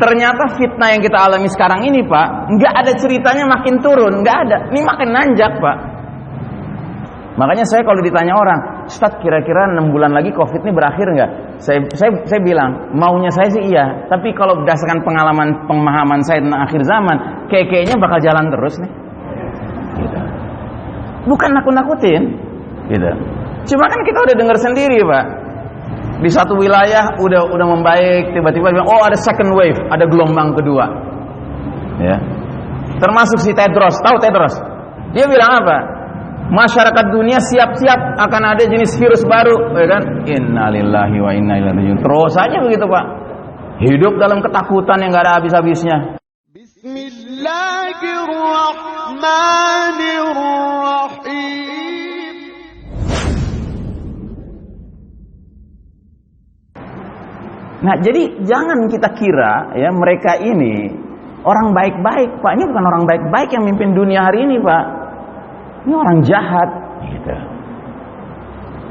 Ternyata fitnah yang kita alami sekarang ini, Pak, nggak ada ceritanya makin turun, nggak ada. Ini makin nanjak, Pak. Makanya saya kalau ditanya orang, Ustaz, kira-kira 6 bulan lagi COVID ini berakhir nggak? Saya bilang, maunya saya sih iya. Tapi kalau berdasarkan pemahaman saya tentang akhir zaman, kayaknya bakal jalan terus nih. Gitu. Bukan nakut-nakutin, gitu. Cuma kan kita udah dengar sendiri, Pak. Di satu wilayah udah membaik, tiba-tiba bilang, oh ada second wave, ada gelombang kedua. Ya. Termasuk si Tedros, tahu Tedros? Dia bilang apa? Masyarakat dunia siap-siap akan ada jenis virus baru, ya kan? Innalillahi wa inna ilaihi raji'un. Terus aja begitu, Pak. Hidup dalam ketakutan yang enggak ada habis-habisnya. Bismillahirrahmanirrahim. Nah, jadi jangan kita kira ya mereka ini orang baik-baik, Pak. Ini bukan orang baik-baik yang mimpin dunia hari ini, Pak. Ini orang jahat, gitu.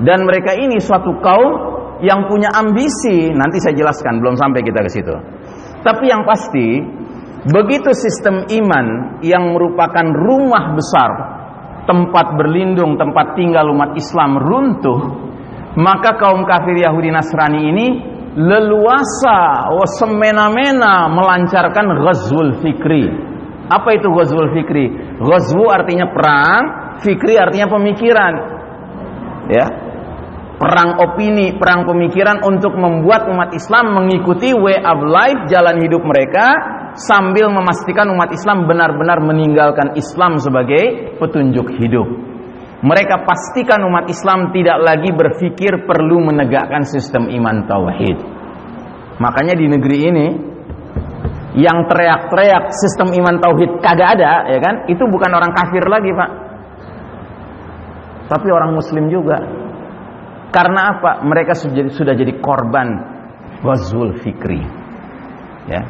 Dan mereka ini suatu kaum yang punya ambisi. Nanti saya jelaskan, belum sampai kita ke situ. Tapi yang pasti, begitu sistem iman yang merupakan rumah besar, tempat berlindung, tempat tinggal umat Islam runtuh, maka kaum kafir Yahudi Nasrani ini leluasa, semena-mena melancarkan ghazwul fikri. Apa itu ghazwul fikri? Ghazwu artinya perang, fikri artinya pemikiran. Ya. Perang opini, perang pemikiran untuk membuat umat Islam mengikuti way of life, jalan hidup mereka, sambil memastikan umat Islam benar-benar meninggalkan Islam sebagai petunjuk hidup. Mereka pastikan umat Islam tidak lagi berpikir perlu menegakkan sistem iman tauhid. Makanya di negeri ini yang teriak-teriak sistem iman tauhid kagak ada, ya kan? Itu bukan orang kafir lagi, Pak. Tapi orang muslim juga. Karena apa? Mereka sudah jadi korban ghazwul fikri. Ya.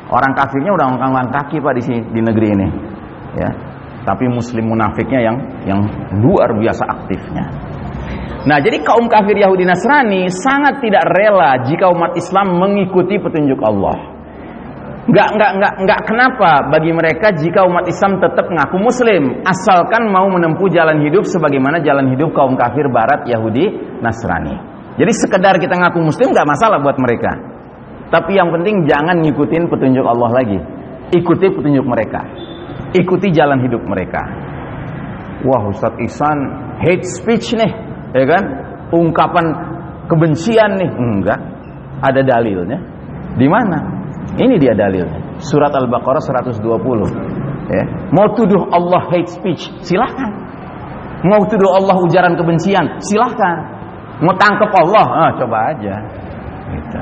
Orang kafirnya udah ngangkat kaki, Pak, di sini, di negeri ini. Ya. Tapi muslim munafiknya yang luar biasa aktifnya. Nah, jadi kaum kafir Yahudi Nasrani sangat tidak rela jika umat Islam mengikuti petunjuk Allah. Enggak kenapa bagi mereka jika umat Islam tetap ngaku muslim, asalkan mau menempuh jalan hidup sebagaimana jalan hidup kaum kafir barat Yahudi Nasrani. Jadi sekedar kita ngaku muslim enggak masalah buat mereka. Tapi yang penting jangan ngikutin petunjuk Allah lagi. Ikuti petunjuk mereka. Ikuti jalan hidup mereka. Wah, Ustadz Ihsan hate speech nih, ya kan? Ungkapan kebencian nih. Enggak. Ada dalilnya. Di mana? Ini dia dalilnya. Surat Al-Baqarah 120. Ya. Mau tuduh Allah hate speech, silahkan. Mau tuduh Allah ujaran kebencian, silahkan. Mau tangkap Allah, coba aja. Gitu.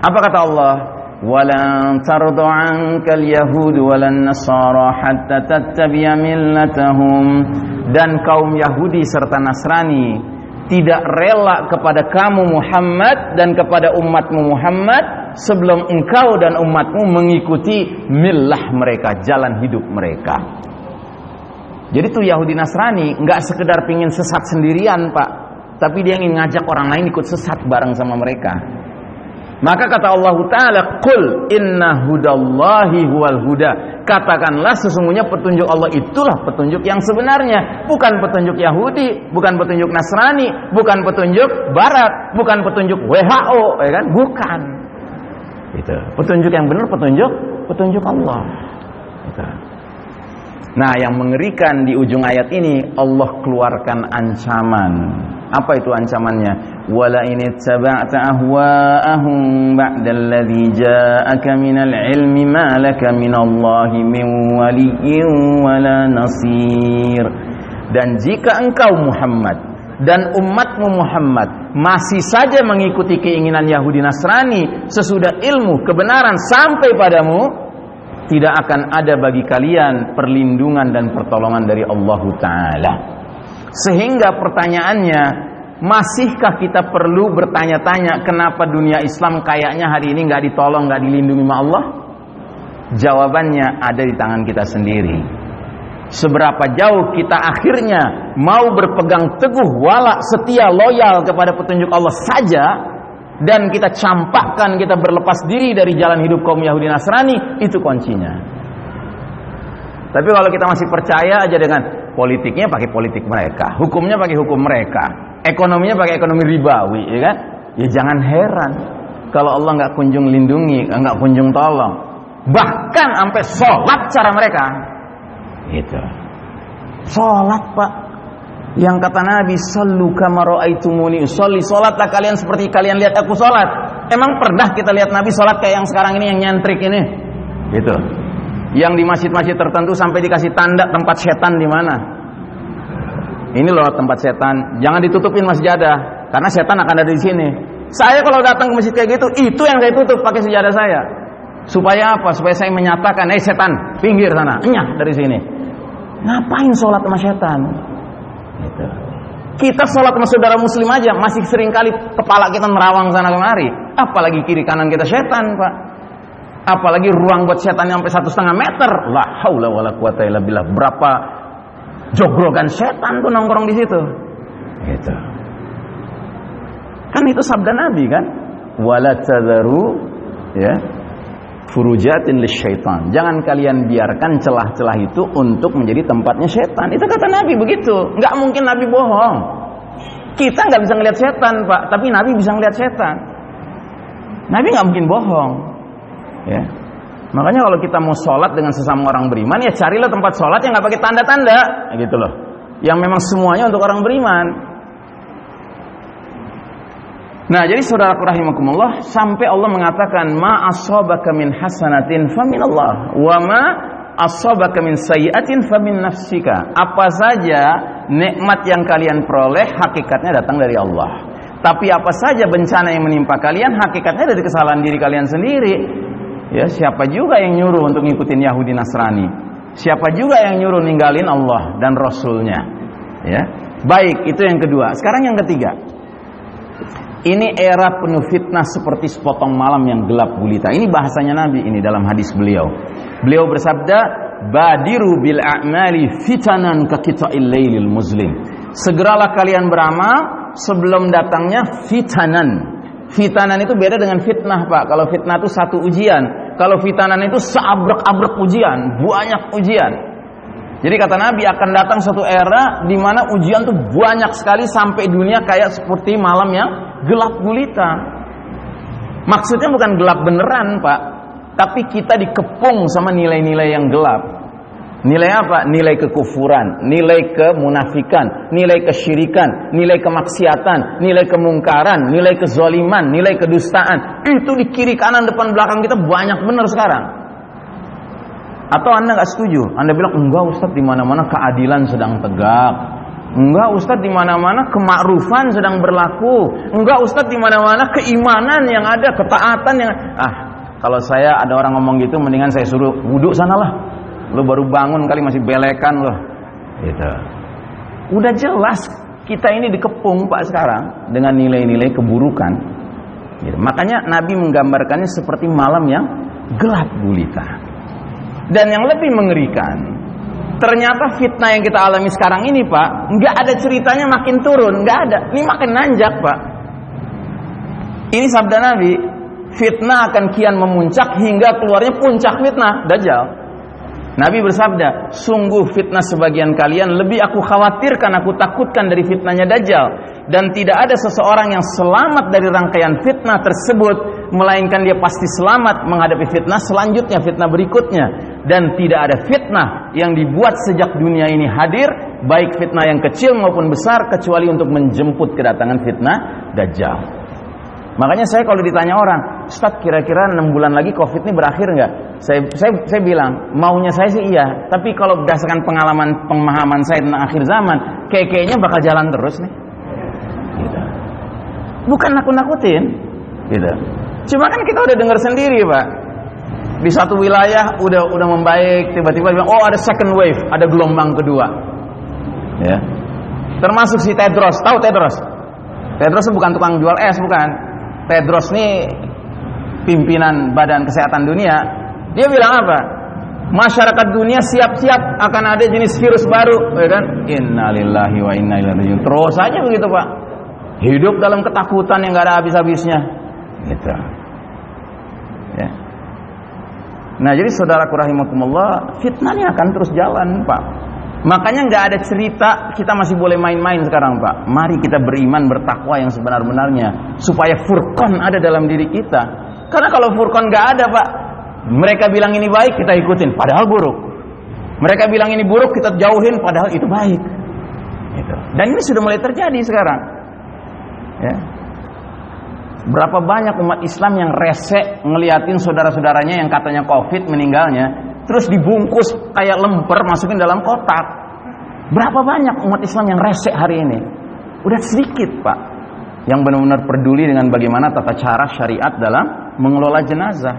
Apa kata Allah? Walan tardu ankal yahud walan nasara hatta tattabi'a millatahum. Dan kaum Yahudi serta Nasrani tidak rela kepada kamu Muhammad dan kepada umatmu Muhammad sebelum engkau dan umatmu mengikuti millah mereka, jalan hidup mereka. Jadi tuh Yahudi Nasrani nggak sekedar pingin sesat sendirian, Pak, tapi dia ingin ngajak orang lain ikut sesat bareng sama mereka. Maka kata Allah Ta'ala, Qul inna hudallahi huwal huda. Katakanlah sesungguhnya petunjuk Allah itulah petunjuk yang sebenarnya. Bukan petunjuk Yahudi, bukan petunjuk Nasrani, bukan petunjuk Barat, bukan petunjuk WHO, ya kan? Bukan. Gitu. Petunjuk yang benar petunjuk Allah. Gitu. Nah, yang mengerikan di ujung ayat ini Allah keluarkan ancaman. Apa itu ancamannya? Wala in ittaba'ta ahwa'ahum ba'dalladzi ja'aka minal ilmi ma laka minallahi min waliyyin wala nasir. Dan jika engkau Muhammad dan umatmu Muhammad masih saja mengikuti keinginan Yahudi Nasrani sesudah ilmu kebenaran sampai padamu, tidak akan ada bagi kalian perlindungan dan pertolongan dari Allah Ta'ala. Sehingga pertanyaannya, masihkah kita perlu bertanya-tanya kenapa dunia Islam kayaknya hari ini nggak ditolong, nggak dilindungi sama Allah? Jawabannya ada di tangan kita sendiri. Seberapa jauh kita akhirnya mau berpegang teguh, wala, setia, loyal kepada petunjuk Allah saja, dan kita campakkan, kita berlepas diri dari jalan hidup kaum Yahudi Nasrani, itu kuncinya. Tapi kalau kita masih percaya aja dengan politiknya pakai politik mereka, hukumnya pakai hukum mereka, ekonominya pakai ekonomi ribawi, ya kan? Ya jangan heran kalau Allah nggak kunjung lindungi, nggak kunjung tolong. Bahkan sampai sholat cara mereka, gitu. Sholat, Pak. Yang kata Nabi, sallu kama ra'aitumuni usolli, sholatlah kalian seperti kalian lihat aku sholat. Emang pernah kita lihat Nabi sholat kayak yang sekarang ini, yang nyantrik ini, gitu. Yang di masjid-masjid tertentu sampai dikasih tanda tempat setan di mana. Ini loh tempat setan, jangan ditutupin masjadah, karena setan akan ada di sini. Saya kalau datang ke masjid kayak gitu, itu yang saya tutup pakai sejadah saya. Supaya apa? Supaya saya menyatakan, setan, pinggir sana, enyah dari sini. Ngapain sholat sama setan? Gitu. Kita sholat sama saudara muslim aja masih sering kali kepala kita nerawang sana kemari, apalagi kiri kanan kita setan, Pak. Apalagi ruang buat setan yang sampai 1,5 meter. La haula wala quwata illa billah. Berapa jogrogan setan tuh nongkrong di situ. Gitu. Kan itu sabda Nabi kan? Wala tadharu ya furujatin lisyaitan. Jangan kalian biarkan celah-celah itu untuk menjadi tempatnya setan. Itu kata Nabi begitu. Enggak mungkin Nabi bohong. Kita enggak bisa ngelihat setan, Pak, tapi Nabi bisa ngelihat setan. Nabi enggak mungkin bohong. Ya. Makanya kalau kita mau sholat dengan sesama orang beriman, ya carilah tempat sholat yang nggak pakai tanda-tanda, gitu loh. Yang memang semuanya untuk orang beriman. Nah, jadi saudaraku rahimakumullah, sampai Allah mengatakan ma ashabaka min hasanatin faminallah wa ma ashabaka min sayyi'atin famin nafsika. Apa saja nikmat yang kalian peroleh hakikatnya datang dari Allah. Tapi apa saja bencana yang menimpa kalian hakikatnya dari kesalahan diri kalian sendiri. Ya, siapa juga yang nyuruh untuk ngikutin Yahudi Nasrani? Siapa juga yang nyuruh ninggalin Allah dan Rasulnya? Ya, baik, itu yang kedua. Sekarang yang ketiga. Ini era penuh fitnah seperti sepotong malam yang gelap gulita. Ini bahasanya Nabi ini dalam hadis beliau. Beliau bersabda, "Badiru bil a'mali fitanan ka qita'il lailil muslim." Segeralah kalian beramal sebelum datangnya fitanan. Fitanan itu beda dengan fitnah, Pak. Kalau fitnah itu satu ujian. Kalau fitanan itu seabrek-abrek ujian, banyak ujian. Jadi kata Nabi akan datang suatu era di mana ujian tuh banyak sekali sampai dunia kayak seperti malam yang gelap gulita. Maksudnya bukan gelap beneran, Pak, tapi kita dikepung sama nilai-nilai yang gelap. Nilai apa? Nilai kekufuran, nilai kemunafikan, nilai kesyirikan, nilai kemaksiatan, nilai kemungkaran, nilai kezaliman, nilai kedustaan. Itu di kiri kanan depan belakang kita banyak benar sekarang. Atau Anda nggak setuju? Anda bilang, enggak Ustaz, di mana-mana keadilan sedang tegak. Enggak Ustaz, di mana-mana kemakrufan sedang berlaku. Enggak Ustaz, di mana-mana keimanan yang ada, ketaatan yang kalau saya ada orang ngomong gitu, mendingan saya suruh wudhu sanalah. Lo baru bangun kali masih belekan lo. Gitu. Udah jelas kita ini dikepung, Pak, sekarang dengan nilai-nilai keburukan. Gitu. Makanya Nabi menggambarkannya seperti malam yang gelap gulita. Dan yang lebih mengerikan, ternyata fitnah yang kita alami sekarang ini, Pak, nggak ada ceritanya makin turun, nggak ada. Ini makin nanjak, Pak. Ini sabda Nabi, fitnah akan kian memuncak hingga keluarnya puncak fitnah, Dajjal. Nabi bersabda, sungguh fitnah sebagian kalian lebih aku khawatirkan, aku takutkan dari fitnahnya Dajjal. Dan tidak ada seseorang yang selamat dari rangkaian fitnah tersebut, melainkan dia pasti selamat menghadapi fitnah selanjutnya, fitnah berikutnya. Dan tidak ada fitnah yang dibuat sejak dunia ini hadir, baik fitnah yang kecil maupun besar, kecuali untuk menjemput kedatangan fitnah Dajjal. Makanya saya kalau ditanya orang, Ustaz, kira-kira 6 bulan lagi COVID ini berakhir nggak? Saya bilang, maunya saya sih iya. Tapi kalau berdasarkan pemahaman saya tentang akhir zaman, kayaknya bakal jalan terus nih. Gitu. Bukan nakut-nakutin. Gitu. Cuma kan kita udah dengar sendiri, Pak. Di satu wilayah udah membaik, tiba-tiba bilang, oh ada second wave, ada gelombang kedua. Ya. Termasuk si Tedros, tahu Tedros? Tedros bukan tukang jual es, bukan. Tedros ini pimpinan Badan Kesehatan Dunia. Dia bilang apa? Masyarakat dunia siap-siap akan ada jenis virus baru, ya kan? Innalillahi wa inna ilaihi raji'un. Terus aja begitu, Pak. Hidup dalam ketakutan yang enggak ada habis-habisnya. Gitu. Ya. Nah, jadi saudaraku rahimakumullah, fitnahnya akan terus jalan, Pak. Makanya nggak ada cerita kita masih boleh main-main sekarang, Pak. Mari kita beriman, bertakwa yang sebenar-benarnya, supaya furqan ada dalam diri kita. Karena kalau furqan nggak ada, Pak, mereka bilang ini baik, kita ikutin, padahal buruk. Mereka bilang ini buruk, kita jauhin, padahal itu baik. Gitu. Dan ini sudah mulai terjadi sekarang. Ya. Berapa banyak umat Islam yang resek ngeliatin saudara-saudaranya yang katanya COVID meninggalnya, terus dibungkus kayak lemper masukin dalam kotak. Berapa banyak umat Islam yang resek hari ini? Udah sedikit, Pak, yang benar-benar peduli dengan bagaimana tata cara syariat dalam mengelola jenazah.